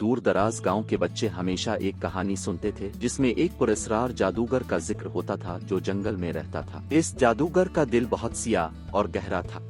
دور دراز گاؤں کے بچے ہمیشہ ایک کہانی سنتے تھے جس میں ایک پراسرار جادوگر کا ذکر ہوتا تھا جو جنگل میں رہتا تھا۔ اس جادوگر کا دل بہت سیاہ اور گہرا تھا۔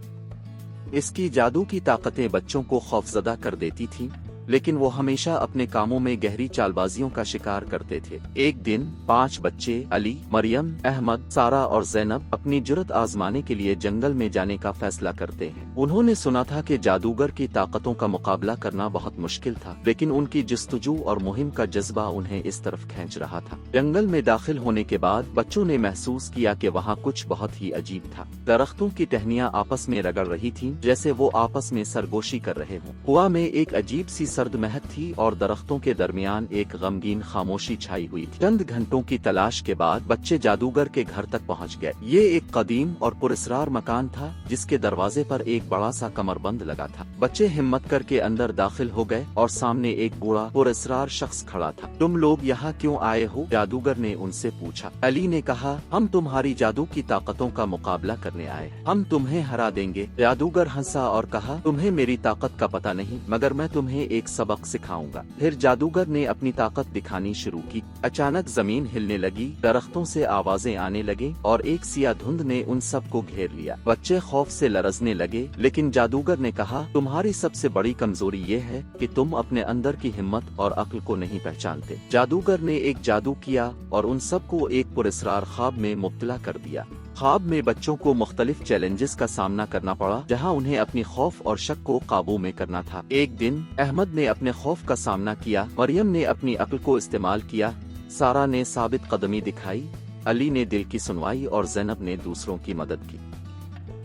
اس کی جادو کی طاقتیں بچوں کو خوفزدہ کر دیتی تھیں، لیکن وہ ہمیشہ اپنے کاموں میں گہری چال بازیوں کا شکار کرتے تھے۔ ایک دن 5 بچے علی، مریم، احمد، سارہ اور زینب اپنی جرأت آزمانے کے لیے جنگل میں جانے کا فیصلہ کرتے ہیں۔ انہوں نے سنا تھا کہ جادوگر کی طاقتوں کا مقابلہ کرنا بہت مشکل تھا، لیکن ان کی جستجو اور مہم کا جذبہ انہیں اس طرف کھینچ رہا تھا۔ جنگل میں داخل ہونے کے بعد بچوں نے محسوس کیا کہ وہاں کچھ بہت ہی عجیب تھا۔ درختوں کی ٹہنیاں آپس میں رگڑ رہی تھیں جیسے وہ آپس میں سرگوشی کر رہے ہوں۔ ہوا میں ایک عجیب سی سرد مہک تھی اور درختوں کے درمیان ایک غمگین خاموشی چھائی ہوئی تھی۔ چند گھنٹوں کی تلاش کے بعد بچے جادوگر کے گھر تک پہنچ گئے۔ یہ ایک قدیم اور پراسرار مکان تھا جس کے دروازے پر ایک بڑا سا کمربند لگا تھا۔ بچے ہمت کر کے اندر داخل ہو گئے اور سامنے ایک بوڑھا پراسرار شخص کھڑا تھا۔ تم لوگ یہاں کیوں آئے ہو؟ جادوگر نے ان سے پوچھا۔ علی نے کہا، ہم تمہاری جادو کی طاقتوں کا مقابلہ کرنے آئے ہیں، ہم تمہیں ہرا دیں گے۔ جادوگر ہنسا اور کہا، تمہیں میری طاقت کا پتہ نہیں، مگر میں تمہیں ایک سبق سکھاؤں گا۔ پھر جادوگر نے اپنی طاقت دکھانی شروع کی۔ اچانک زمین ہلنے لگی، درختوں سے آوازیں آنے لگیں اور ایک سیاہ دھند نے ان سب کو گھیر لیا۔ بچے خوف سے لرزنے لگے، لیکن جادوگر نے کہا، تمہاری سب سے بڑی کمزوری یہ ہے کہ تم اپنے اندر کی ہمت اور عقل کو نہیں پہچانتے۔ جادوگر نے ایک جادو کیا اور ان سب کو ایک پراسرار خواب میں مبتلا کر دیا۔ خواب میں بچوں کو مختلف چیلنجز کا سامنا کرنا پڑا جہاں انہیں اپنی خوف اور شک کو قابو میں کرنا تھا۔ ایک دن احمد نے اپنے خوف کا سامنا کیا، مریم نے اپنی عقل کو استعمال کیا، سارہ نے ثابت قدمی دکھائی، علی نے دل کی سنوائی اور زینب نے دوسروں کی مدد کی۔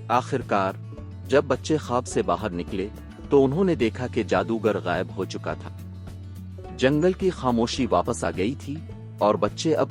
آخرکار جب بچے خواب سے باہر نکلے تو انہوں نے دیکھا کہ جادوگر غائب ہو چکا تھا۔ جنگل کی خاموشی واپس آ گئی تھی اور بچے اب